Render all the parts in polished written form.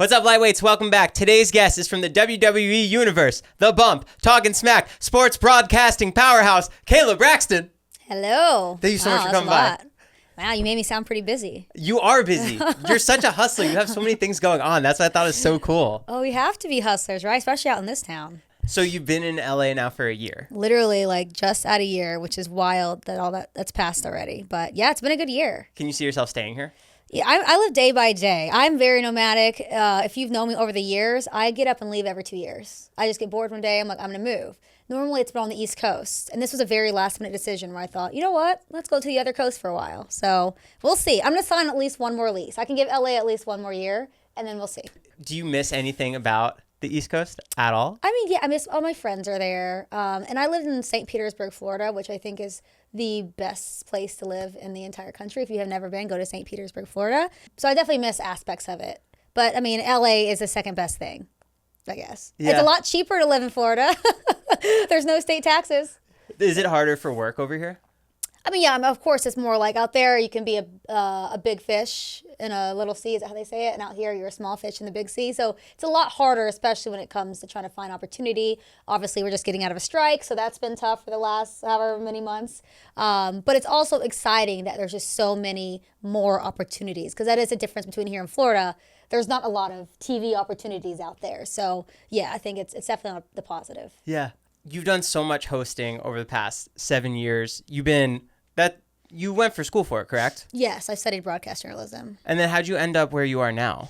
What's up, lightweights? Welcome back. Today's guest is from the WWE Universe, The Bump, Talking Smack, sports broadcasting powerhouse, Kayla Braxton. Hello. Thank you so much for coming by. Wow, you made me sound pretty busy. You are busy. You're such a hustler. You have so many things going on. That's what I thought was so cool. Oh, we have to be hustlers, right? Especially out in this town. So you've been in LA now for a year. Literally, like just at a year, which is wild that that's passed already. But yeah, it's been a good year. Can you see yourself staying here? Yeah, I live day by day. I'm very nomadic. If you've known me over the years, I get up and leave every 2 years. I just get bored one day. I'm like, I'm going to move. Normally, it's been on the East Coast. And this was a very last-minute decision where I thought, you know what? Let's go to the other coast for a while. So we'll see. I'm going to sign at least one more lease. I can give LA at least one more year, and then we'll see. Do you miss anything about the East Coast at all? I mean, yeah, I miss all my friends are there. And I live in St. Petersburg, Florida, which I think is the best place to live in the entire country. If you have never been, go to St. Petersburg, Florida. So I definitely miss aspects of it. But I mean, LA is the second best thing, I guess. Yeah. It's a lot cheaper to live in Florida. There's no state taxes. Is it harder for work over here? I mean, yeah, of course, it's more like out there you can be a big fish in a little sea, is that how they say it? And out here you're a small fish in the big sea. So it's a lot harder, especially when it comes to trying to find opportunity. Obviously, we're just getting out of a strike, so that's been tough for the last however many months. But it's also exciting that there's just so many more opportunities, because that is a difference between here and Florida. There's not a lot of TV opportunities out there. So, yeah, I think it's definitely the positive. Yeah. You've done so much hosting over the past 7 years. You went for school for it, correct? Yes, I studied broadcast journalism. And then how'd you end up where you are now?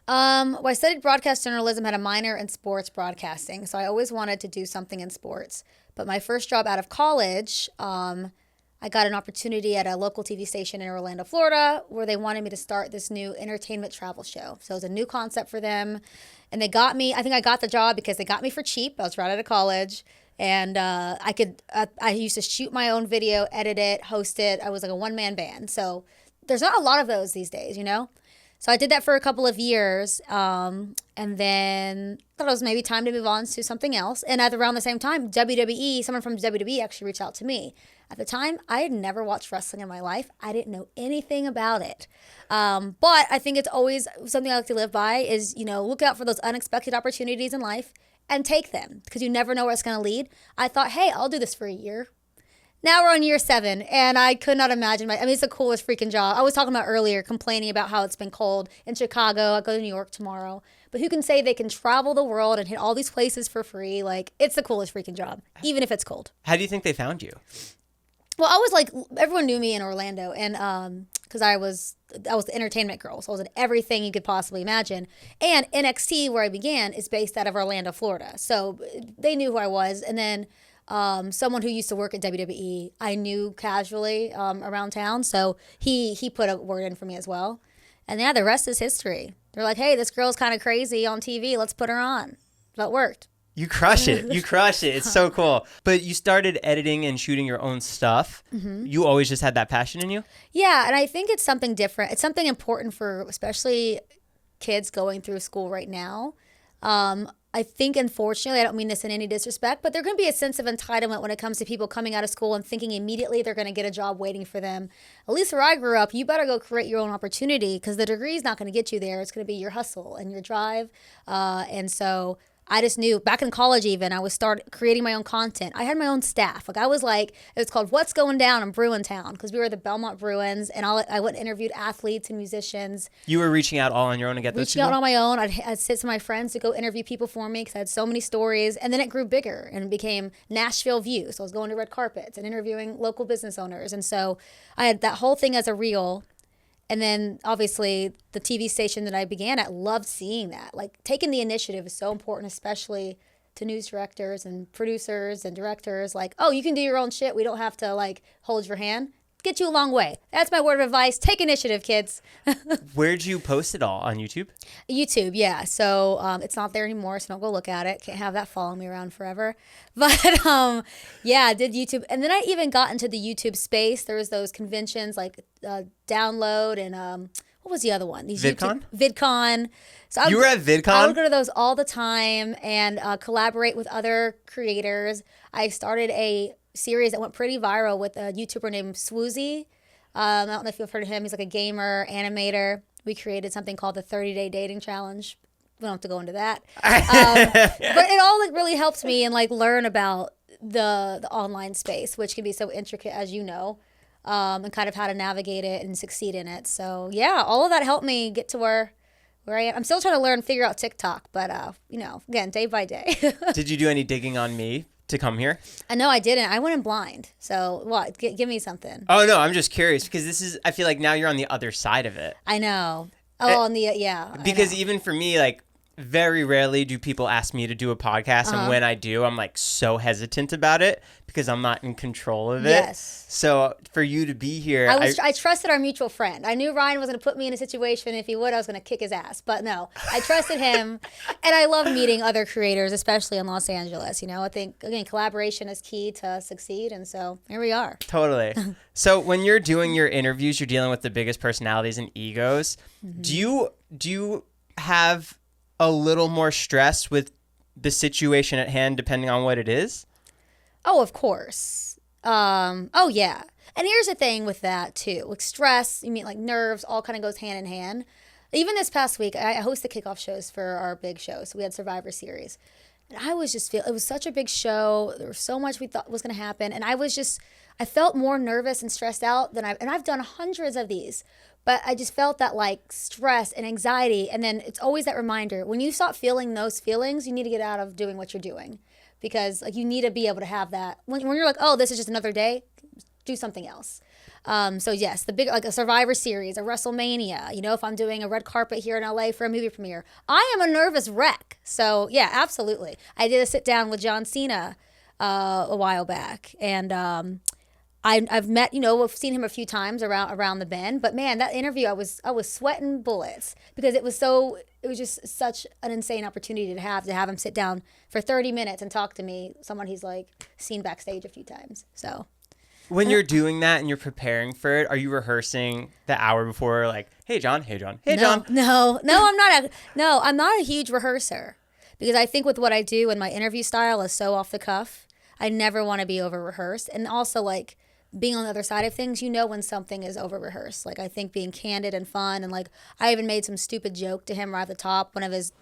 Well, I studied broadcast journalism, had a minor in sports broadcasting, so I always wanted to do something in sports. But my first job out of college, I got an opportunity at a local TV station in Orlando, Florida, where they wanted me to start this new entertainment travel show. So it was a new concept for them. And they got me, I think I got the job because they got me for cheap. I was right out of college. And I used to shoot my own video, edit it, host it. I was like a one-man band. So there's not a lot of those these days, you know? So I did that for a couple of years. And then I thought it was maybe time to move on to something else. And at around the same time, WWE, someone from WWE actually reached out to me. At the time, I had never watched wrestling in my life. I didn't know anything about it. But I think it's always something I like to live by is, you know, look out for those unexpected opportunities in life and take them, because you never know where it's going to lead. I thought, hey, I'll do this for a year. Now we're on year 7, and I could not imagine. It's the coolest freaking job. I was talking about earlier, complaining about how it's been cold in Chicago. I go to New York tomorrow. But who can say they can travel the world and hit all these places for free? Like, it's the coolest freaking job, even if it's cold. How do you think they found you? Well, I was like, everyone knew me in Orlando, and because I was the entertainment girl, so I was in everything you could possibly imagine. And NXT, where I began, is based out of Orlando, Florida, so they knew who I was. And then someone who used to work at WWE, I knew casually around town, so he put a word in for me as well. And yeah, the rest is history. They're like, hey, this girl's kind of crazy on TV, let's put her on. So it worked. You crush it. You crush it. It's so cool. But you started editing and shooting your own stuff. Mm-hmm. You always just had that passion in you? Yeah, and I think it's something different. It's something important for especially kids going through school right now. I think, unfortunately, I don't mean this in any disrespect, but there can be a sense of entitlement when it comes to people coming out of school and thinking immediately they're going to get a job waiting for them. At least where I grew up, you better go create your own opportunity, because the degree is not going to get you there. It's going to be your hustle and your drive. And so I just knew back in college even, I was creating my own content. I had my own staff. Like I was like, it was called What's Going Down in Bruin Town, because we were the Belmont Bruins, and I went and interviewed athletes and musicians. You were reaching out all on your own to get those people? Reaching out on my own. I'd sit to my friends to go interview people for me, because I had so many stories. And then it grew bigger and it became Nashville View. So I was going to red carpets and interviewing local business owners. And so I had that whole thing as a reel. And then, obviously, the TV station that I began at loved seeing that. Like, taking the initiative is so important, especially to news directors and producers and directors. Like, oh, you can do your own shit. We don't have to, like, hold your hand. Get you a long way. That's my word of advice. Take initiative, kids. Where'd you post it all? On YouTube? YouTube, yeah. So it's not there anymore, so don't go look at it. Can't have that following me around forever. But yeah, I did YouTube. And then I even got into the YouTube space. There was those conventions like Download and what was the other one? VidCon? VidCon. So you were at VidCon? I would go to those all the time and collaborate with other creators. I started a series that went pretty viral with a YouTuber named Swoozy. I don't know if you've heard of him. He's like a gamer, animator. We created something called the 30-Day Dating Challenge. we don't have to go into that. But it all like really helps me and like learn about the online space, which can be so intricate, as you know, and kind of how to navigate it and succeed in it. So yeah, all of that helped me get to where I am. I'm still trying to learn, figure out TikTok, but again, day by day. Did you do any digging on me to come here? No, I didn't. I went in blind. So what? Give me something. Oh no, I'm just curious because I feel like now you're on the other side of it. I know. Oh, on the yeah. Because even for me, like, very rarely do people ask me to do a podcast, and when I do, I'm like so hesitant about it because I'm not in control of it. Yes. So for you to be here, I trusted our mutual friend. I knew Ryan was going to put me in a situation. If he would, I was going to kick his ass. But no, I trusted him, and I love meeting other creators, especially in Los Angeles. I think again, collaboration is key to succeed, and so here we are. Totally. So when you're doing your interviews, you're dealing with the biggest personalities and egos. Mm-hmm. Do you have a little more stress with the situation at hand, depending on what it is? Oh, of course. Oh, yeah. And here's the thing with that, too. Like stress, you mean like nerves, all kind of goes hand in hand. Even this past week, I host the kickoff shows for our big show. So we had Survivor Series. And I was just it was such a big show. There was so much we thought was going to happen. And I felt more nervous and stressed out than I've done hundreds of these. But I just felt that like stress and anxiety. And then it's always that reminder, when you stop feeling those feelings, you need to get out of doing what you're doing. Because like you need to be able to have that. When you're like, oh, this is just another day, do something else. So yes, the big, like a Survivor Series, a WrestleMania, if I'm doing a red carpet here in LA for a movie premiere, I am a nervous wreck. So yeah, absolutely. I did a sit down with John Cena a while back, and I've met, we've seen him a few times around the bend, but man, that interview, I was sweating bullets because it was just such an insane opportunity to have him sit down for 30 minutes and talk to me, someone he's like seen backstage a few times. So when you're doing that and you're preparing for it, are you rehearsing the hour before, like, hey John, John? No, I'm not a huge rehearser because I think with what I do and my interview style is so off the cuff, I never want to be over rehearsed. And also like being on the other side of things, when something is over rehearsed. Like I think being candid and fun, and like I even made some stupid joke to him right at the top, one of his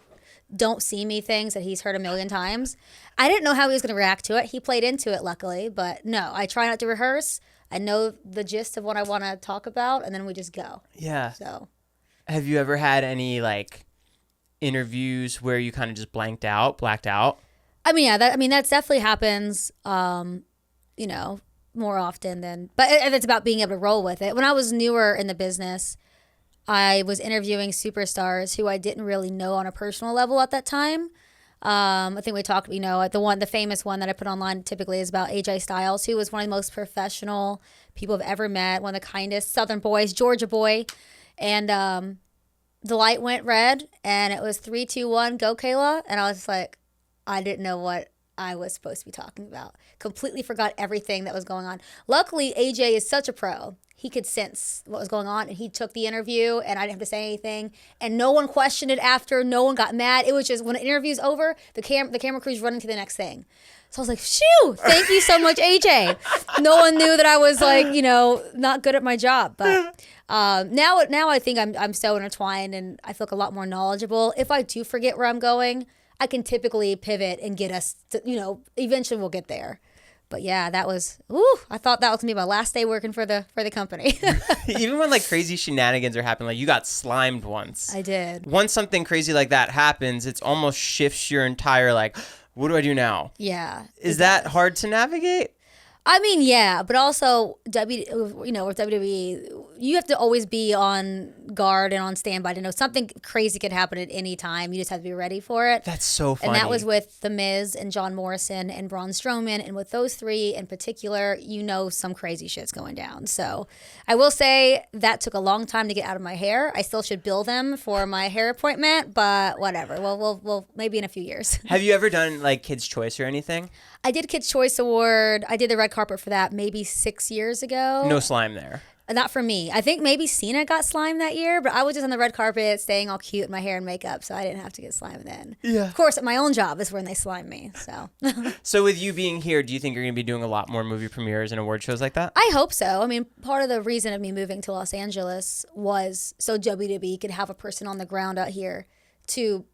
don't see me things that he's heard a million times. I didn't know how he was going to react to it. He played into it, luckily. But no, I try not to rehearse. I know the gist of what I want to talk about, and then we just go. Yeah. So, have you ever had any like interviews where you kind of just blacked out? I mean, yeah, that definitely happens. More often than, but it's about being able to roll with it. When I was newer in the business, I was interviewing superstars who I didn't really know on a personal level at that time. I think we talked, the famous one that I put online typically is about AJ Styles, who was one of the most professional people I've ever met, one of the kindest Southern boys, Georgia boy. And the light went red and it was 3, 2, 1, go Kayla. And I was just like, I didn't know what I was supposed to be talking about. Completely forgot everything that was going on. Luckily, AJ is such a pro. He could sense what was going on, and he took the interview, and I didn't have to say anything. And no one questioned it after. No one got mad. It was just when the interview's over, the camera crew's running to the next thing. So I was like, shoo, thank you so much, AJ. No one knew that I was like, not good at my job. But now I think I'm so intertwined, and I feel like a lot more knowledgeable. If I do forget where I'm going, I can typically pivot and get us to, eventually we'll get there. But yeah, I thought that was gonna be my last day working for the company. Even when like crazy shenanigans are happening, like you got slimed once. I did. Once something crazy like that happens, it's almost shifts your entire like, what do I do now? Yeah. Is that hard to navigate? I mean, yeah, but also with WWE, you have to always be on guard and on standby to know something crazy could happen at any time. You just have to be ready for it. That's so funny. And that was with The Miz and John Morrison and Braun Strowman. And with those three in particular, some crazy shit's going down. So I will say that took a long time to get out of my hair. I still should bill them for my hair appointment, but whatever. We'll maybe in a few years. Have you ever done like Kids' Choice or anything? I did Kids' Choice Award. I did the red carpet for that maybe 6 years ago. No slime there. Not for me. I think maybe Cena got slime that year, but I was just on the red carpet staying all cute in my hair and makeup, so I didn't have to get slime then. Yeah. Of course, at my own job is when they slime me, so. So with you being here, do you think you're going to be doing a lot more movie premieres and award shows like that? I hope so. I mean, part of the reason of me moving to Los Angeles was so WWE could have a person on the ground out here to,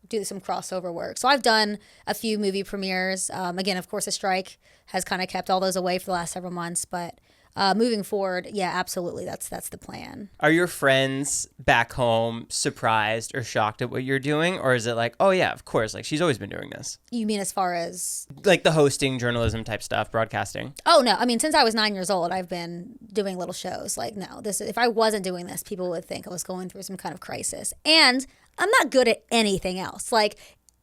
do some crossover work. So I've done a few movie premieres. Again, of course, the strike has kind of kept all those away for the last several months, but moving forward, yeah, absolutely. That's the plan. Are your friends back home surprised or shocked at what you're doing? Or is it like, oh yeah, of course, like she's always been doing this? You mean as far as? Like the hosting, journalism type stuff, broadcasting? Oh no, I mean, since I was 9 years old, I've been doing little shows. Like, no, if I wasn't doing this, people would think I was going through some kind of crisis. And I'm not good at anything else. Like,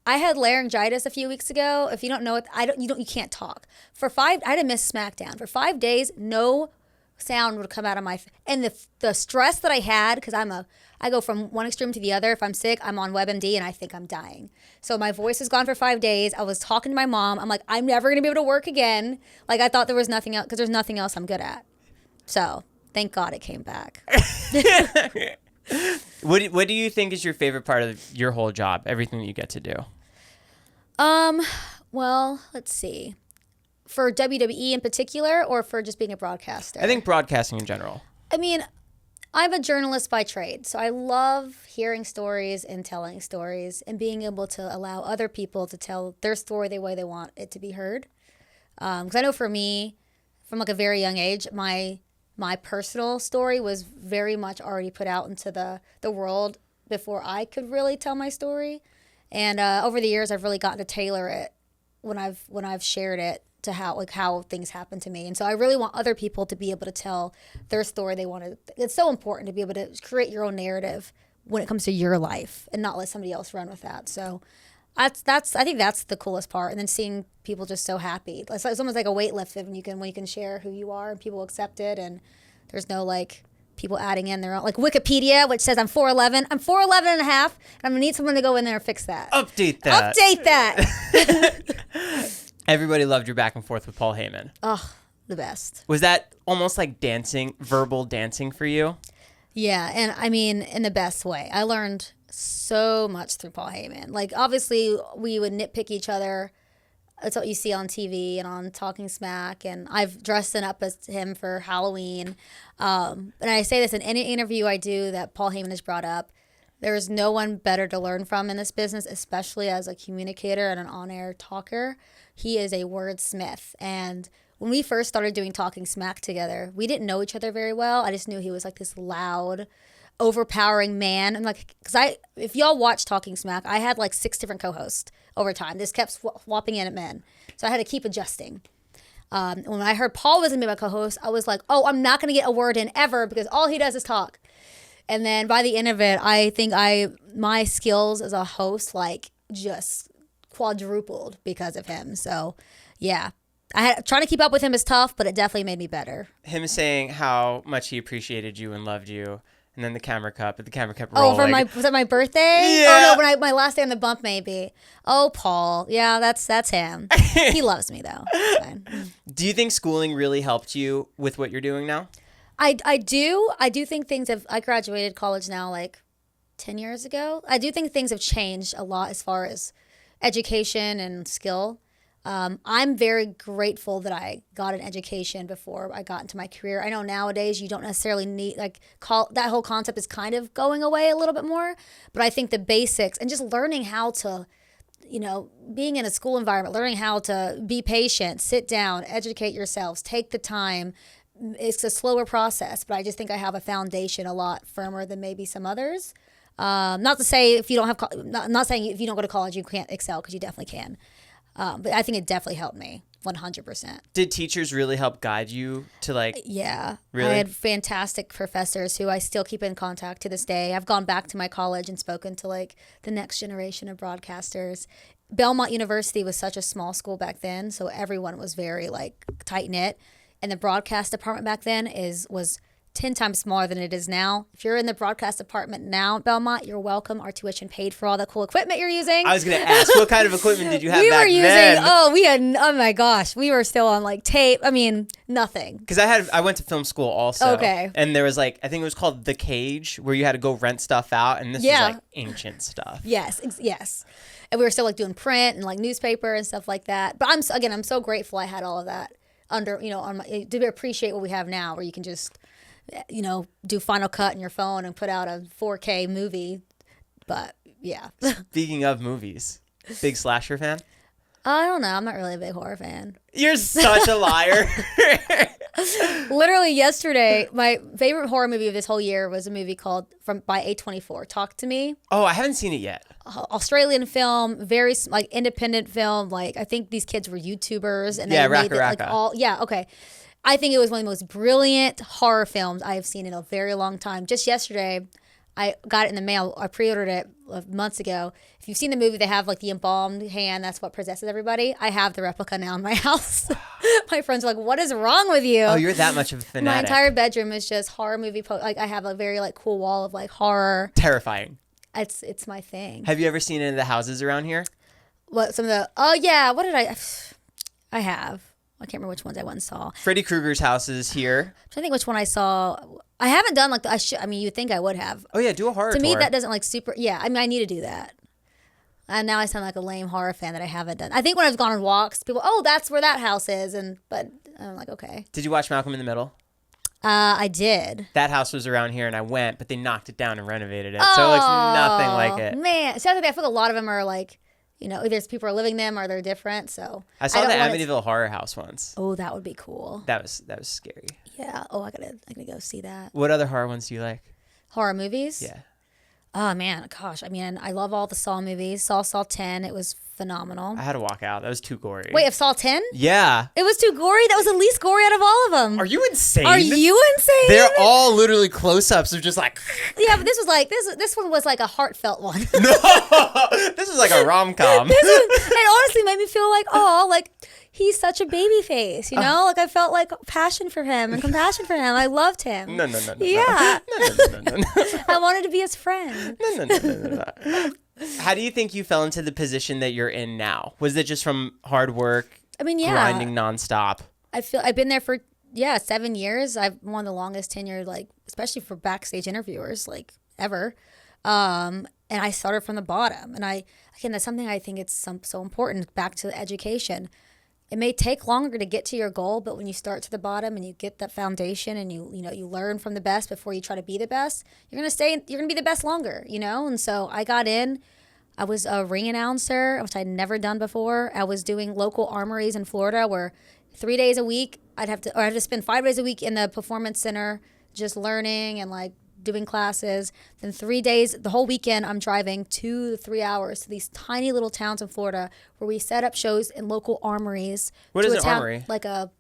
I had laryngitis a few weeks ago. If you don't know it, you can't talk. I had to miss SmackDown. For 5 days, no sound would come out of and the stress that I had, because I go from one extreme to the other. If I'm sick, I'm on WebMD and I think I'm dying. So my voice was gone for 5 days. I was talking to my mom. I'm like, I'm never going to be able to work again. Like, I thought there was nothing else, because there's nothing else I'm good at. So thank God it came back. What do you think is your favorite part of your whole job, everything that you get to do? Well, let's see. For WWE in particular, or for just being a broadcaster? I think broadcasting in general. I mean, I'm a journalist by trade, so I love hearing stories and telling stories and being able to allow other people to tell their story the way they want it to be heard. Because I know for me, from like a very young age, my personal story was very much already put out into the world before I could really tell my story. And over the years, I've really gotten to tailor it when I've shared it to how things happen to me. And so I really want other people to be able to tell their story they want to. It's so important to be able to create your own narrative when it comes to your life and not let somebody else run with that. So I think that's the coolest part. And then seeing people just so happy. It's almost like a weightlifter when you can share who you are and people accept it, and there's no like people adding in their own, like Wikipedia, which says I'm 4'11". I'm 4'11 and a half, and I'm gonna need someone to go in there and fix that. Update that. Update that. Everybody loved your back and forth with Paul Heyman. Oh, the best. Was that almost like dancing, verbal dancing for you? Yeah, and I mean, in the best way. I learned so much through Paul Heyman. Like, obviously, we would nitpick each other. That's what you see on TV and on Talking Smack. And I've dressed up as him for Halloween. And I say this in any interview I do that Paul Heyman has brought up. There is no one better to learn from in this business, especially as a communicator and an on-air talker. He is a wordsmith. And when we first started doing Talking Smack together, we didn't know each other very well. I just knew he was like this loud, overpowering man. And like, because if y'all watch Talking Smack, I had like 6 different co-hosts over time. This kept swapping in at men. So I had to keep adjusting. When I heard Paul was going to be my co-host, I was like, oh, I'm not going to get a word in ever because all he does is talk. And then by the end of it, I think my skills as a host like just quadrupled because of him. So yeah, trying to keep up with him is tough, but it definitely made me better. Him saying how much he appreciated you and loved you. And then the camera kept rolling. Oh, was that my birthday? Yeah. Oh no, my last day on the bump maybe. Oh, Paul. Yeah, that's him. He loves me though. It's fine. Do you think schooling really helped you with what you're doing now? I do think things I graduated college now like 10 years ago. I do think things have changed a lot as far as education and skill. I'm very grateful that I got an education before I got into my career. I know nowadays you don't necessarily need that whole concept is kind of going away a little bit more, but I think the basics and just learning how to, being in a school environment, learning how to be patient, sit down, educate yourselves, take the time. It's a slower process, but I just think I have a foundation a lot firmer than maybe some others. Not to say if you don't have, not saying if you don't go to college you can't excel, because you definitely can. But I think it definitely helped me 100%. Did teachers really help guide you to Yeah. Really? I had fantastic professors who I still keep in contact to this day. I've gone back to my college and spoken to the next generation of broadcasters. Belmont University was such a small school back then, so everyone was very tight knit. And the broadcast department back then was 10 times smaller than it is now. If you're in the broadcast department now at Belmont, you're welcome. Our tuition paid for all the cool equipment you're using. I was going to ask, what kind of equipment did you have back then? Oh my gosh, we were still on tape. I mean, nothing. Because I went to film school also. Okay. And there was I think it was called The Cage, where you had to go rent stuff out. And this was ancient stuff. Yes. And we were still doing print and newspaper and stuff like that. But I'm so grateful I had all of that under, to appreciate what we have now, where you can just do Final Cut on your phone and put out a 4K movie. But yeah. Speaking of movies, big slasher fan? I don't know. I'm not really a big horror fan. You're such a liar. Literally yesterday, my favorite horror movie of this whole year was a movie called by A24, Talk to Me. Oh, I haven't seen it yet. Australian film, very like independent film. Like I think these kids were YouTubers and they made it like all. Yeah, okay. I think it was one of the most brilliant horror films I have seen in a very long time. Just yesterday, I got it in the mail. I pre-ordered it months ago. If you've seen the movie, they have like the embalmed hand. That's what possesses everybody. I have the replica now in my house. My friends are like, "What is wrong with you?" Oh, you're that much of a fanatic. My entire bedroom is just horror movie. Like I have a very like cool wall of like horror. Terrifying. It's my thing. Have you ever seen any of the houses around here? What some of the? Oh yeah. What did I have. I can't remember which ones I went and saw. Freddy Krueger's house is here. I think which one I saw. I haven't done like I mean, you'd think I would have. Oh yeah, do a horror tour. To me, that doesn't like super. Yeah, I mean, I need to do that. And now I sound like a lame horror fan that I haven't done. I think when I've gone on walks, people, oh, that's where that house is, but I'm like, okay. Did you watch Malcolm in the Middle? I did. That house was around here, and I went, but they knocked it down and renovated it, so it looks nothing like it. Man, so I feel like a lot of them are like, you know, either people are living them or they're different. So I saw the Amityville Horror House once. Oh, that would be cool. That was scary. Yeah. Oh, I gotta go see that. What other horror ones do you like? Horror movies? Yeah. Oh man, gosh. I mean, I love all the Saw movies. Saw 10. It was phenomenal. I had to walk out. That was too gory. Wait, of Saw 10? Yeah. It was too gory? That was the least gory out of all of them. Are you insane? Are you insane? They're all literally close-ups. They're just like... Yeah, but this was like, this one was like a heartfelt one. No! This is like a rom-com. It honestly made me feel like, oh, like... He's such a baby face, you know? Like, I felt like passion for him and compassion for him. I loved him. No. Yeah. No. I wanted to be his friend. No. How do you think you fell into the position that you're in now? Was it just from hard work, grinding nonstop? I've been there for, 7 years. I've one of the longest tenure, like, especially for backstage interviewers, like, ever. And I started from the bottom. And that's something I think it's so important, back to education. It may take longer to get to your goal, but when you start to the bottom and you get that foundation and you learn from the best before you try to be the best, you're going to be the best longer, you know? And so I got in, I was a ring announcer, which I'd never done before. I was doing local armories in Florida where 3 days a week I'd have to spend 5 days a week in the performance center just learning and like doing classes. Then 3 days, the whole weekend, I'm driving 2 to 3 hours to these tiny little towns in Florida where we set up shows in local armories. What is an armory? Like an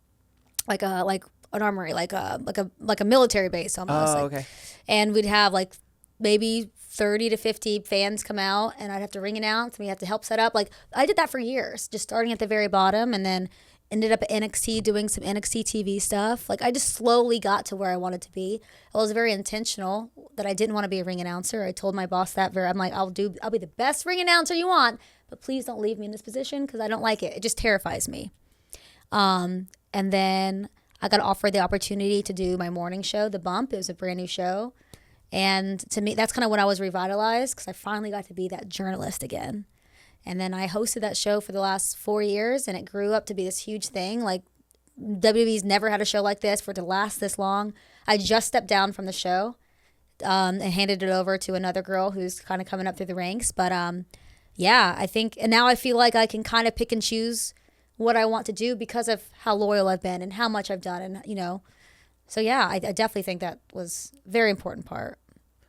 armory, like a military base almost. Oh, okay. And we'd have like maybe 30 to 50 fans come out, and I'd have to ring announce, and we have to help set up. Like I did that for years, just starting at the very bottom, and then ended up at NXT doing some NXT TV stuff. Like I just slowly got to where I wanted to be. I was very intentional that I didn't want to be a ring announcer. I told my boss that I'm like, I'll be the best ring announcer you want, but please don't leave me in this position because I don't like it. It just terrifies me. And then I got offered the opportunity to do my morning show, The Bump. It was a brand new show. And to me, that's kind of when I was revitalized because I finally got to be that journalist again. And then I hosted that show for the last 4 years, and it grew up to be this huge thing. Like, WWE's never had a show like this for it to last this long. I just stepped down from the show and handed it over to another girl who's kind of coming up through the ranks. But, I think, and now I feel like I can kind of pick and choose what I want to do because of how loyal I've been and how much I've done. And, so I definitely think that was a very important part.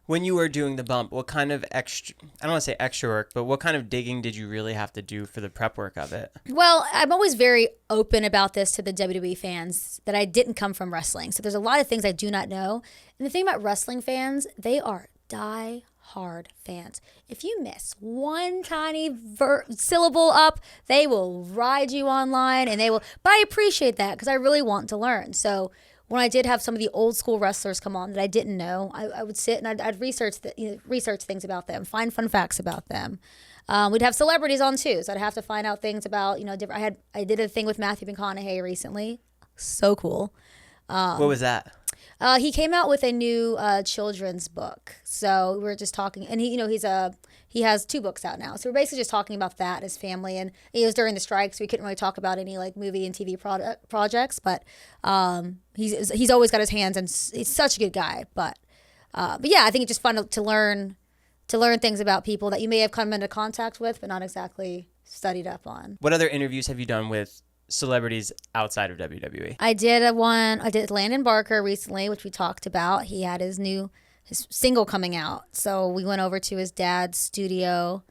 When you were doing The Bump, what kind of extra, I don't want to say extra work, but what kind of digging did you really have to do for the prep work of it? Well, I'm always very open about this to the WWE fans that I didn't come from wrestling. So there's a lot of things I do not know. And the thing about wrestling fans, they are die-hard fans. If you miss one tiny syllable up, they will ride you online and but I appreciate that because I really want to learn. So when I did have some of the old school wrestlers come on that I didn't know, I would sit and I'd research things about them, find fun facts about them. We'd have celebrities on too, so I'd have to find out things about different. I did a thing with Matthew McConaughey recently, so cool. What was that? He came out with a new children's book, so we were just talking, and he has 2 books out now. So we're basically just talking about that, his family, and it was during the strike, so we couldn't really talk about any like movie and TV projects. But he's always got his hands, and he's such a good guy. But yeah, I think it's just fun to learn to learn things about people that you may have come into contact with, but not exactly studied up on. What other interviews have you done with celebrities outside of WWE? I did Landon Barker recently, which we talked about. He had his single coming out. So we went over to his dad's studio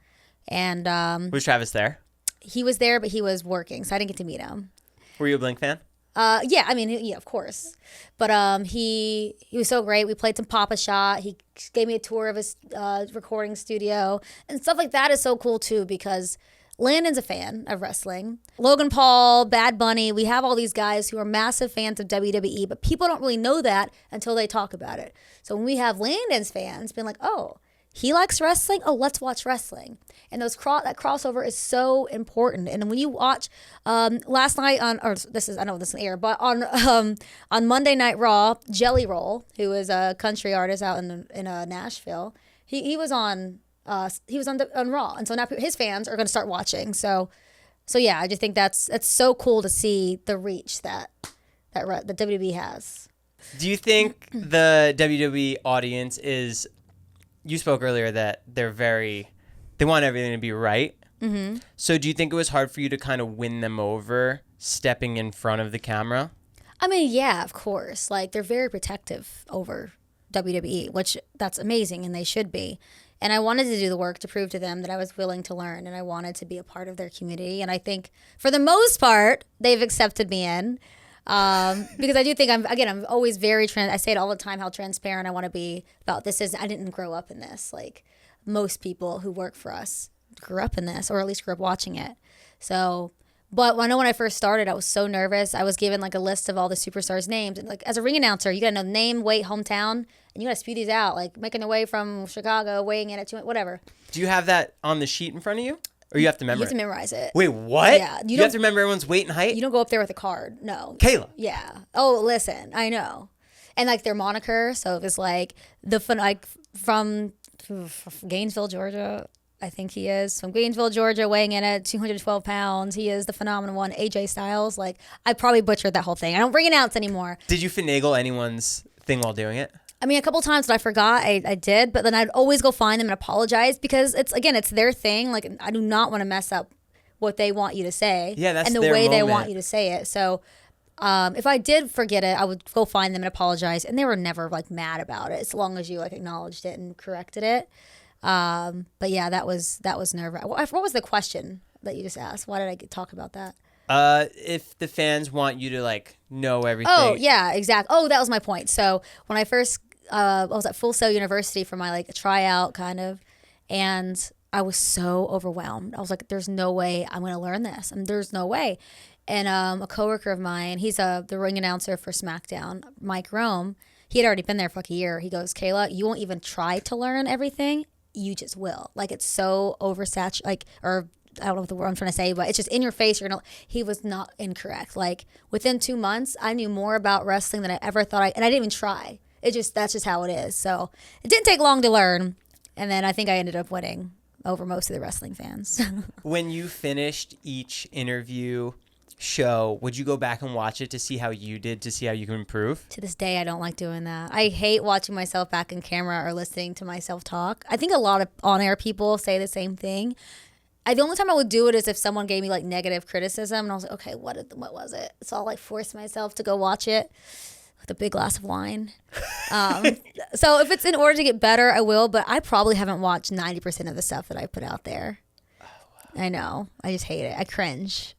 and Was Travis there? he was there, but he was working, so I didn't get to meet him. Were you a Blink fan? Yeah, I mean, yeah, of course. But he was so great. We played some Papa Shot. He gave me a tour of his recording studio. And stuff like that is so cool, too, because Landon's a fan of wrestling. Logan Paul, Bad Bunny, we have all these guys who are massive fans of WWE, but people don't really know that until they talk about it. So when we have Landon's fans being like, oh, he likes wrestling? Oh, let's watch wrestling. And that crossover is so important. And when you watch last night I know this is an air, but on Monday Night Raw, Jelly Roll, who is a country artist out in Nashville, he was on Raw, and so now his fans are going to start watching. So yeah, I just think that's so cool to see the reach that WWE has. Do you think the WWE audience is? You spoke earlier that they want everything to be right. Mm-hmm. So do you think it was hard for you to kind of win them over stepping in front of the camera? I mean, yeah, of course. Like, they're very protective over WWE, which that's amazing, and they should be. And I wanted to do the work to prove to them that I was willing to learn, and I wanted to be a part of their community. And I think, for the most part, they've accepted me in. Because I do think I'm always very I say it all the time how transparent I want to be about this. I didn't grow up in this. Like, most people who work for us grew up in this, or at least grew up watching it. So, but I know when I first started, I was so nervous. I was given like a list of all the superstars' names, and like as a ring announcer, you gotta know name, weight, hometown, and you gotta spew these out, like making their way from Chicago, weighing in at 200, whatever. Do you have that on the sheet in front of you? Or you have to memorize it? You have to memorize it. Wait, what? Yeah. You have to remember everyone's weight and height? You don't go up there with a card. No. Kayla. Yeah. Oh, listen. I know. And like their moniker. So it was like from Gainesville, Georgia. I think he is. From Gainesville, Georgia, weighing in at 212 pounds. He is the phenomenal one, AJ Styles. Like, I probably butchered that whole thing. I don't ring announce anymore. Did you finagle anyone's thing while doing it? I mean, a couple times that I forgot, I did, but then I'd always go find them and apologize because it's their thing. Like, I do not want to mess up what they want you to say. Yeah, that's and the their way they moment. want you to say it. So, if I did forget it, I would go find them and apologize, and they were never like mad about it as long as you like acknowledged it and corrected it. But yeah, that was nerve-wracking. What was the question that you just asked? Why did I talk about that? If the fans want you to like know everything. Oh yeah, exactly. Oh, that was my point. So when I first I was at Full Sail University for my like tryout kind of, and I was so overwhelmed. I was like, there's no way I'm going to learn this. And there's no way. And a coworker of mine, he's the ring announcer for SmackDown, Mike Rome. He had already been there for like a year. He goes, Kayla, you won't even try to learn everything. You just will. Like, it's so oversaturated, like, or I don't know what the word I'm trying to say, but it's just in your face. He was not incorrect. Like, within 2 months, I knew more about wrestling than I ever thought and I didn't even try. That's just how it is. So it didn't take long to learn. And then I think I ended up winning over most of the wrestling fans. When you finished each interview show, would you go back and watch it to see how you did, to see how you can improve? To this day, I don't like doing that. I hate watching myself back in camera or listening to myself talk. I think a lot of on-air people say the same thing. The only time I would do it is if someone gave me like negative criticism and I was like, okay, what was it? So I'll like force myself to go watch it with a big glass of wine. So if it's in order to get better, I will, but I probably haven't watched 90% of the stuff that I put out there. Oh, wow. I know. I just hate it. I cringe.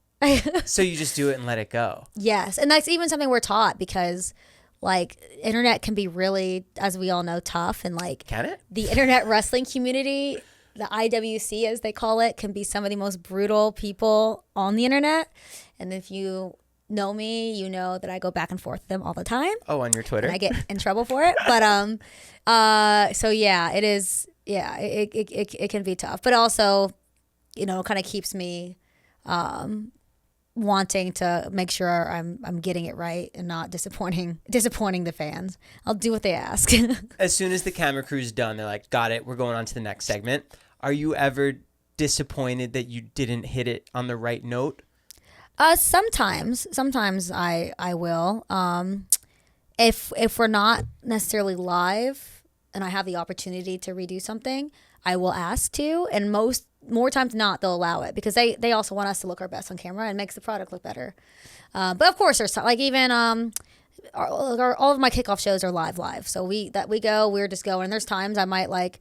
So you just do it and let it go. Yes. And that's even something we're taught because like internet can be really, as we all know, tough. And like, can it? The internet wrestling community, the IWC as they call it, can be some of the most brutal people on the internet. And if you know me, you know that I go back and forth with them all the time. Oh, on your Twitter? And I get in trouble for it. But so yeah, it is. Yeah, it can be tough, but also, you know, kind of keeps me wanting to make sure I'm getting it right and not disappointing the fans. I'll do what they ask. As soon as the camera crew's done, they're like, got it, we're going on to the next segment. Are you ever disappointed that you didn't hit it on the right note? Sometimes I will. If we're not necessarily live and I have the opportunity to redo something, I will ask to, and more times than not, they'll allow it because they also want us to look our best on camera and makes the product look better. But of course, there's like even all of my kickoff shows are live. So we're just going. And there's times I might like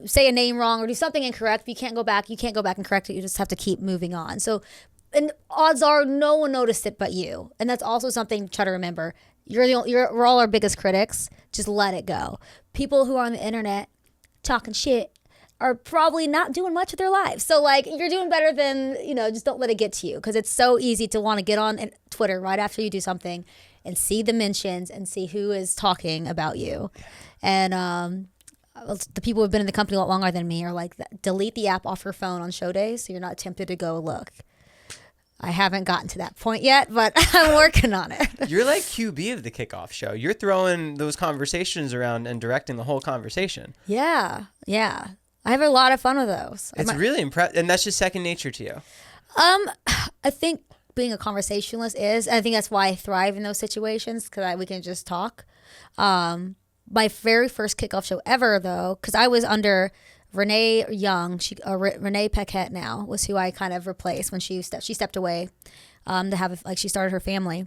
say a name wrong or do something incorrect. If you can't go back and correct it. You just have to keep moving on. So, and odds are no one noticed it but you. And that's also something to try to remember. We're all our biggest critics. Just let it go. People who are on the internet talking shit are probably not doing much with their lives. So like you're doing better than, just don't let it get to you because it's so easy to want to get on Twitter right after you do something and see the mentions and see who is talking about you. And the people who have been in the company a lot longer than me are like, delete the app off your phone on show days so you're not tempted to go look. I haven't gotten to that point yet, but I'm working on it. You're like QB of the kickoff show. You're throwing those conversations around and directing the whole conversation. Yeah. I have a lot of fun with those. It's really impressive. And that's just second nature to you. I think being a conversationalist I think that's why I thrive in those situations because we can just talk. My very first kickoff show ever, though, because I was under Renee Young, Renee Paquette now was who I kind of replaced when she stepped away to have she started her family.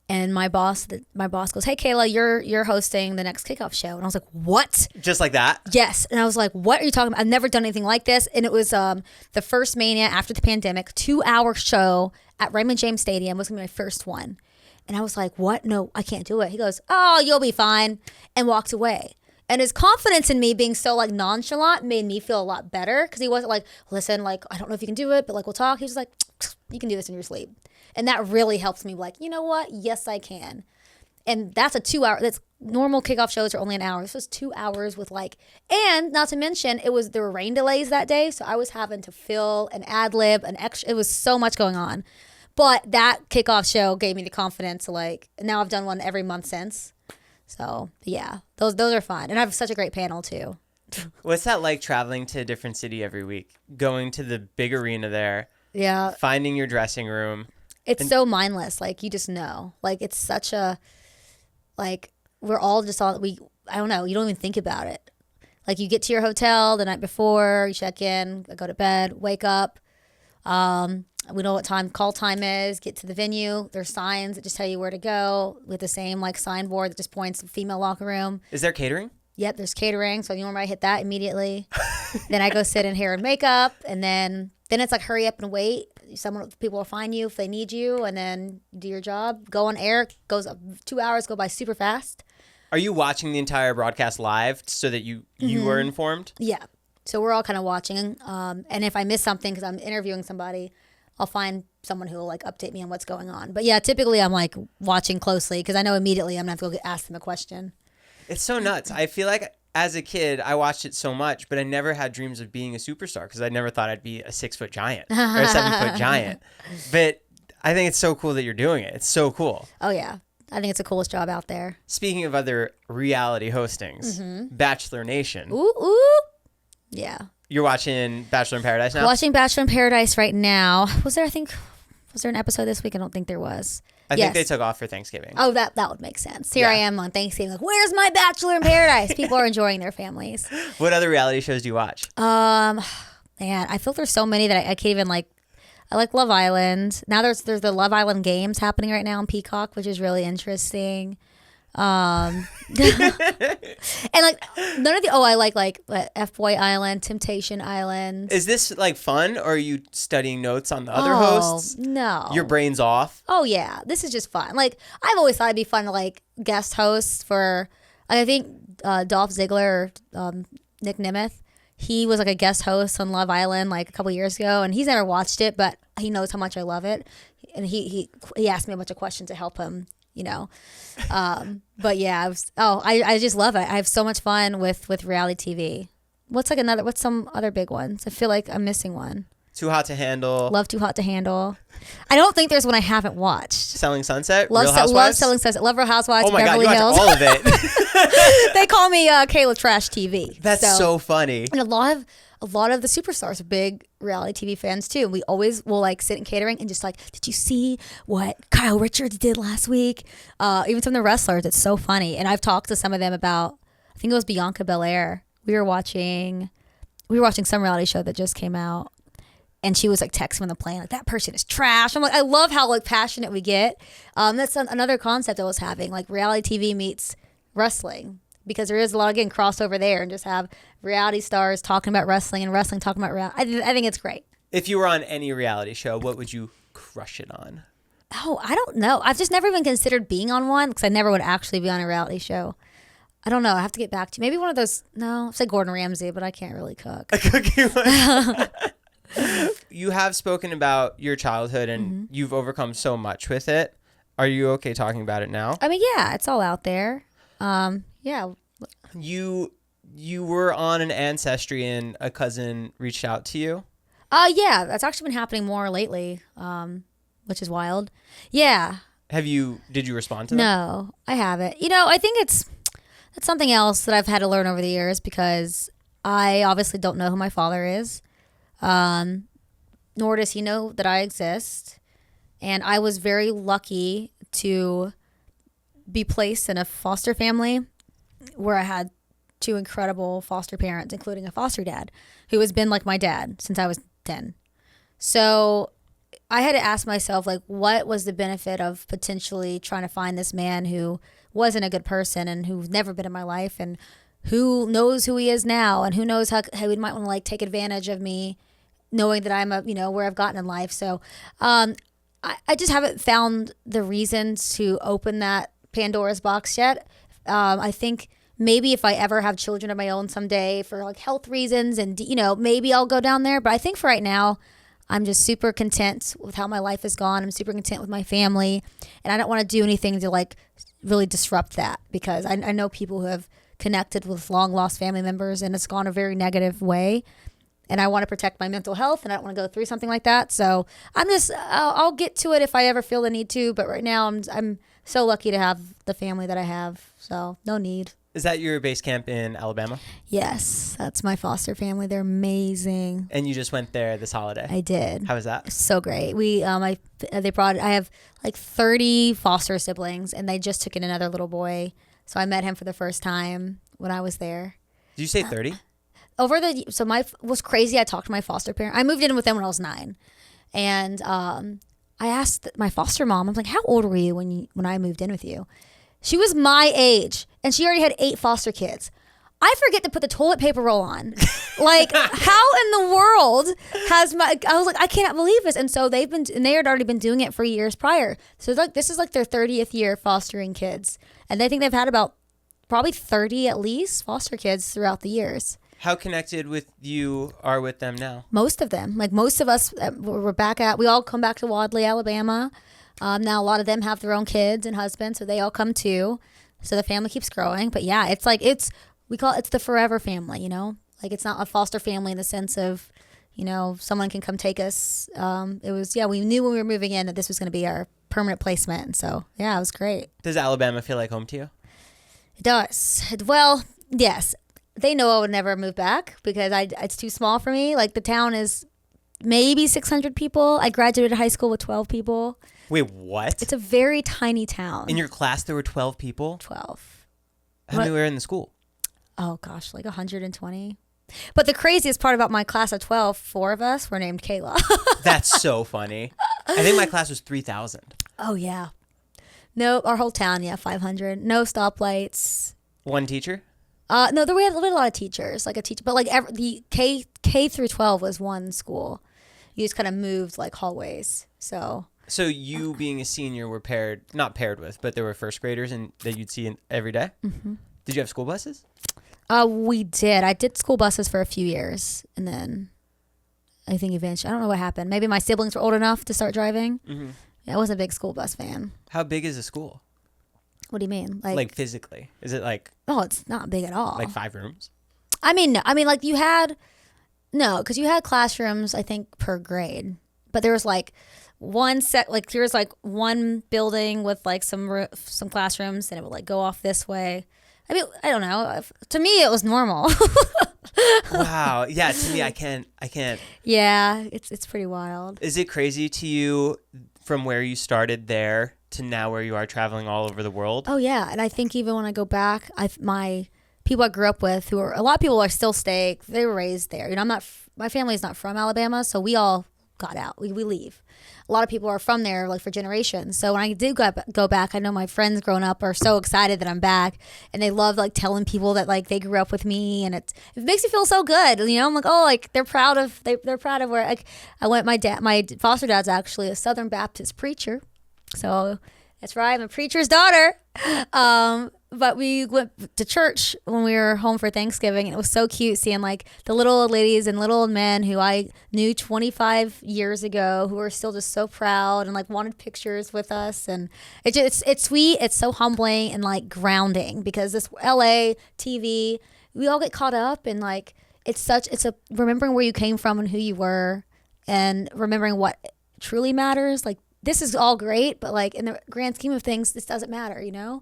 And my boss goes, "Hey Kayla, you're hosting the next kickoff show." And I was like, "What?" Just like that? Yes. And I was like, "What are you talking about? I've never done anything like this." And it was the first Mania after the pandemic, 2-hour show at Raymond James Stadium was gonna be my first one. And I was like, "What? No, I can't do it." He goes, "Oh, you'll be fine," and walked away. And his confidence in me being so like nonchalant made me feel a lot better because he wasn't like, "Listen, like I don't know if you can do it, but like we'll talk." He was like, "You can do this in your sleep." And that really helps me like, you know what? Yes, I can. And that's a 2-hour, that's normal kickoff shows are only an hour. This was 2 hours with and not to mention there were rain delays that day. So I was having to fill an ad lib, it was so much going on. But that kickoff show gave me the confidence to now I've done one every month since. So yeah, those are fun. And I have such a great panel too. What's that like traveling to a different city every week? Going to the big arena there. Yeah. Finding your dressing room. It's so mindless. You just know. It's such a, we're all just I don't know. You don't even think about it. You get to your hotel the night before, you check in, go to bed, wake up. We know what call time is, get to the venue. There's signs that just tell you where to go with the same signboard that just points to the female locker room. Is there catering? Yep, there's catering. So you want to hit that immediately. Then I go sit in hair and makeup. And then it's hurry up and wait. People will find you if they need you, and then do your job. Go on air. 2 hours go by super fast. Are you watching the entire broadcast live so that you are informed? Yeah. So we're all kind of watching. And if I miss something because I'm interviewing somebody, I'll find someone who will update me on what's going on. But yeah, typically I'm watching closely because I know immediately I'm going to have to go ask them a question. It's so nuts. I feel like as a kid, I watched it so much, but I never had dreams of being a superstar because I never thought I'd be a 6-foot giant or a 7-foot giant. But I think it's so cool that you're doing it. It's so cool. Oh, yeah. I think it's the coolest job out there. Speaking of other reality hostings, Bachelor Nation. Ooh. Yeah. You're watching Bachelor in Paradise now? Watching Bachelor in Paradise right now. Was there an episode this week? I don't think there was. I think they took off for Thanksgiving. Oh, that would make sense. Here I am on Thanksgiving. Where's my Bachelor in Paradise? People are enjoying their families. What other reality shows do you watch? Man, I feel there's so many that I can't even I like Love Island. Now there's the Love Island games happening right now on Peacock, which is really interesting. And none of the I like F-Boy Island, Temptation Island. Is this fun, or are you studying notes on the other hosts? No. Your brain's off? Oh yeah, this is just fun. I've always thought it'd be fun to guest host for. I think Dolph Ziggler or Nick Nemeth. He was a guest host on Love Island a couple years ago, and he's never watched it, but he knows how much I love it, and he asked me a bunch of questions to help him. But yeah, I just love it. I have so much fun with reality TV. What's some other big ones? I feel like I'm missing one. Too Hot to Handle. Love Too Hot to Handle. I don't think there's one I haven't watched. Selling Sunset. Love Real Housewives. Love Selling Sunset. Love Real Housewives. Oh my Beverly God, you Hills. watch all of it. They call me Kayla Trash TV. That's so funny. And a lot of the superstars are big reality TV fans too. We always will sit in catering and just did you see what Kyle Richards did last week? Even some of the wrestlers, it's so funny. And I've talked to some of them about, I think it was Bianca Belair we were watching some reality show that just came out, and she was like texting on the plane like, that person is trash. I'm like, I love how like passionate we get. That's another concept I was having, like reality TV meets wrestling, because there is a lot of getting crossover there, and just have reality stars talking about wrestling and wrestling talking about reality. I think it's great. If you were on any reality show, what would you crush it on? Oh, I don't know. I've just never even considered being on one, because I never would actually be on a reality show. I don't know. I have to get back to you. Maybe one of those. No, I'd say Gordon Ramsay, but I can't really cook. A cookie one. You have spoken about your childhood, and you've overcome so much with it. Are you okay talking about it now? I mean, yeah, it's all out there. Yeah. You were on an Ancestry, and a cousin reached out to you? Yeah, that's actually been happening more lately, which is wild. Yeah. Did you respond to them? No, I haven't. I think that's something else that I've had to learn over the years, because I obviously don't know who my father is. Nor does he know that I exist. And I was very lucky to be placed in a foster family where I had 2 incredible foster parents, including a foster dad who has been like my dad since I was 10. So I had to ask myself, like, what was the benefit of potentially trying to find this man who wasn't a good person, and who's never been in my life, and who knows who he is now, and who knows how he might want to like take advantage of me, knowing that I'm where I've gotten in life. So I just haven't found the reasons to open that Pandora's box yet. I think maybe if I ever have children of my own someday for like health reasons, and maybe I'll go down there. But I think for right now, I'm just super content with how my life has gone. I'm super content with my family, and I don't want to do anything to like really disrupt that, because I know people who have connected with long lost family members, and it's gone a very negative way. And I want to protect my mental health, and I don't want to go through something like that. So I'll get to it if I ever feel the need to. But right now, I'm so lucky to have the family that I have. So no need. Is that your base camp in Alabama? Yes, that's my foster family. They're amazing. And you just went there this holiday? I did. How was that? So great. I have like 30 foster siblings, and they just took in another little boy. So I met him for the first time when I was there. Did you say 30? Was crazy. I talked to my foster parent. I moved in with them when I was 9, and I asked my foster mom, I was like, "How old were you when I moved in with you?" She was my age, and she already had 8 foster kids. I forget to put the toilet paper roll on. Like, how in the world I was like, I cannot believe this. And so they had already been doing it for years prior. So like, this is like their 30th year fostering kids. And they think they've had about probably 30 at least foster kids throughout the years. How connected with you are with them now? Most of them. Like most of us, we all come back to Wadley, Alabama. Now a lot of them have their own kids and husbands, so they all come too. So the family keeps growing. But yeah, we call it the forever family, Like it's not a foster family in the sense of, someone can come take us. We knew when we were moving in that this was going to be our permanent placement. And so yeah, it was great. Does Alabama feel like home to you? It does. Well, yes. They know I would never move back because it's too small for me. Like the town is maybe 600 people. I graduated high school with 12 people. Wait, what? It's a very tiny town. In your class, there were 12 people? 12. How many were in the school? Oh, gosh, like 120. But the craziest part about my class of 12, 4 of us were named Kayla. That's so funny. I think my class was 3,000. Oh, yeah. No, our whole town, 500. No stoplights. One teacher? No, we had a lot of teachers, like a teacher. But like the K through 12 was one school. You just kind of moved like hallways, So you being a senior were not paired with, but there were first graders that you'd see every day? Mm-hmm. Did you have school buses? We did. I did school buses for a few years, and then I think eventually, I don't know what happened. Maybe my siblings were old enough to start driving. Mm-hmm. Yeah, I wasn't a big school bus fan. How big is a school? What do you mean? Like physically? Is it like... Oh, it's not big at all. Like 5 rooms? I mean, no. I mean, like because you had classrooms, I think, per grade. But there was like there was like one building with like some classrooms, and it would like go off this way. I mean, I don't know. To me, it was normal. Wow. Yeah, to me, I can't. Yeah, it's pretty wild. Is it crazy to you from where you started there to now where you are traveling all over the world? Oh, yeah. And I think even when I go back, my people I grew up with who are, a lot of people are still stay. They were raised there. You know, my family is not from Alabama, so we all got out. We leave. A lot of people are from there like for generations. So when I do go back, I know my friends growing up are so excited that I'm back, and they love like telling people that like they grew up with me, and it makes me feel so good. You know, I'm like, oh, like they're proud of where like I went. My foster dad's actually a Southern Baptist preacher, so that's right. I'm a preacher's daughter. But we went to church when we were home for Thanksgiving, and it was so cute seeing like the little old ladies and little old men who I knew 25 years ago who were still just so proud and like wanted pictures with us. And it's sweet. It's so humbling and like grounding, because this LA TV, we all get caught up in like, it's a remembering where you came from and who you were, and remembering what truly matters. Like, this is all great, but like in the grand scheme of things, this doesn't matter, you know?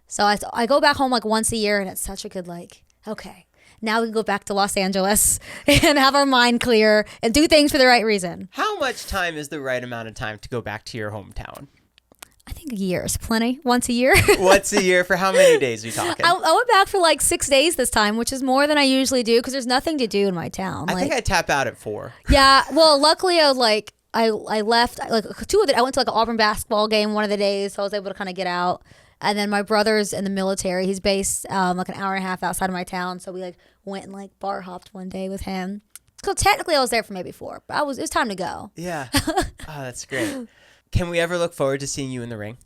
So I go back home like once a year, and it's such a good like, okay, now we can go back to Los Angeles and have our mind clear and do things for the right reason. How much time is the right amount of time to go back to your hometown? I think a year is plenty. Once a year. Once a year for how many days are we talking? I went back for like 6 days this time, which is more than I usually do because there's nothing to do in my town. I think I tap out at 4. Yeah. Well, luckily I was like, I left like I went to like an Auburn basketball game one of the days, so I was able to kind of get out. And then my brother's in the military. He's based like an hour and a half outside of my town, so we like went and like bar hopped one day with him. So technically I was there for maybe 4, but it was time to go. Yeah. Oh, that's great. Can we ever look forward to seeing you in the ring?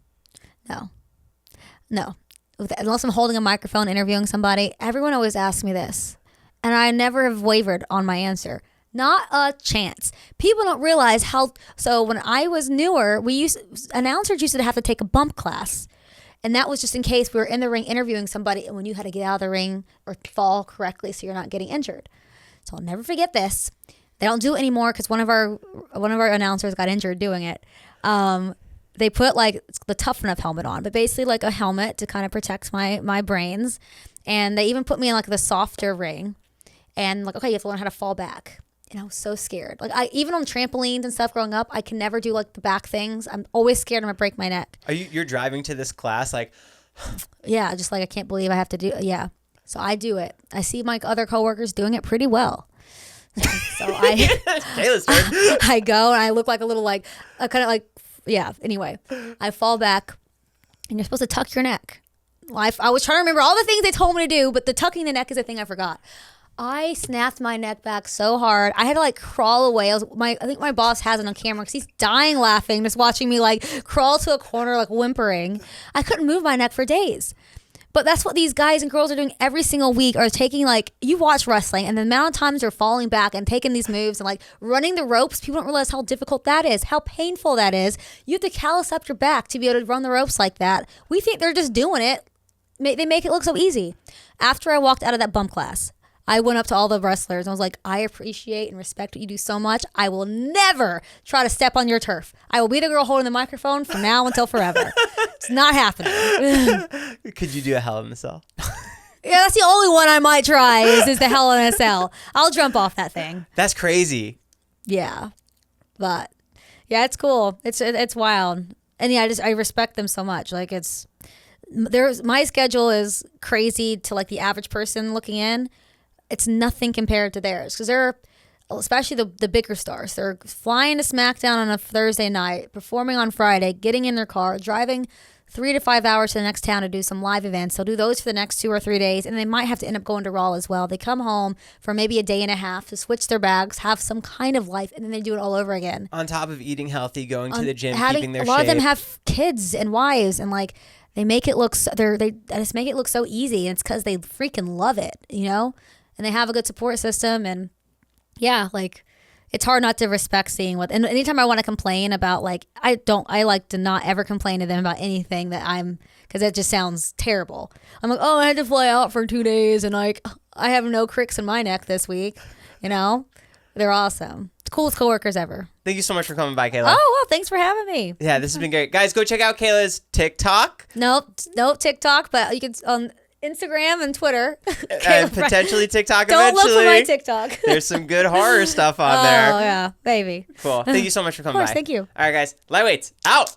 No. Unless I'm holding a microphone interviewing somebody, everyone always asks me this, and I never have wavered on my answer. Not a chance. People don't realize how. So when I was newer, announcers used to have to take a bump class. And that was just in case we were in the ring interviewing somebody and when you had to get out of the ring or fall correctly so you're not getting injured. So I'll never forget this. They don't do it anymore because one of our announcers got injured doing it. They put like the Tough Enough helmet on, but basically like a helmet to kind of protect my brains. And they even put me in like the softer ring. And like, okay, you have to learn how to fall back. And I was so scared. Like even on trampolines and stuff growing up, I can never do like the back things. I'm always scared I'm gonna break my neck. You're driving to this class like? Yeah, just like I can't believe I have to do. Yeah, so I do it. I see my other coworkers doing it pretty well. So I go and I look like a little like kind of like Anyway, I fall back, and you're supposed to tuck your neck. Well, I was trying to remember all the things they told me to do, but the tucking the neck is the thing I forgot. I snapped my neck back so hard. I had to like crawl away. I think my boss has it on camera because he's dying laughing, just watching me like crawl to a corner, like whimpering. I couldn't move my neck for days. But that's what these guys and girls are doing every single week, are taking like, you watch wrestling and the amount of times they're falling back and taking these moves and like running the ropes. People don't realize how difficult that is, how painful that is. You have to callus up your back to be able to run the ropes like that. We think they're just doing it. They make it look so easy. After I walked out of that bump class, I went up to all the wrestlers and I was like, I appreciate and respect what you do so much. I will never try to step on your turf. I will be the girl holding the microphone from now until forever. It's not happening. Could you do a Hell in a Cell? Yeah, that's the only one I might try is the Hell in a Cell. I'll jump off that thing. That's crazy. Yeah. But yeah, it's cool. It's wild. And yeah, I respect them so much. Like my schedule is crazy to like the average person looking in. It's nothing compared to theirs because they're, especially the bigger stars, they're flying to SmackDown on a Thursday night, performing on Friday, getting in their car, driving 3 to 5 hours to the next town to do some live events. They'll do those for the next 2 or 3 days, and they might have to end up going to Raw as well. They come home for maybe a day and a half to switch their bags, have some kind of life, and then they do it all over again. On top of eating healthy, going to the gym, keeping their shape. A lot of them have kids and wives, and like they make it look they just make it look so easy, and it's because they freaking love it, you know. And they have a good support system, and yeah, like it's hard not to respect seeing what. And anytime I want to complain about, like, I like to not ever complain to them about anything because it just sounds terrible. I'm like, oh, I had to fly out for 2 days, and like I have no cricks in my neck this week. You know, they're awesome. It's the coolest coworkers ever. Thank you so much for coming by, Kayla. Oh, well, thanks for having me. Yeah, this has been great, guys. Go check out Kayla's TikTok. Nope, TikTok, but you can on Instagram and Twitter. And potentially TikTok Don't eventually. look for my TikTok. There's some good horror stuff on there. Oh, yeah, baby. Cool. Thank you so much for coming by. Of course, thank you. All right, guys. Lightweights, out.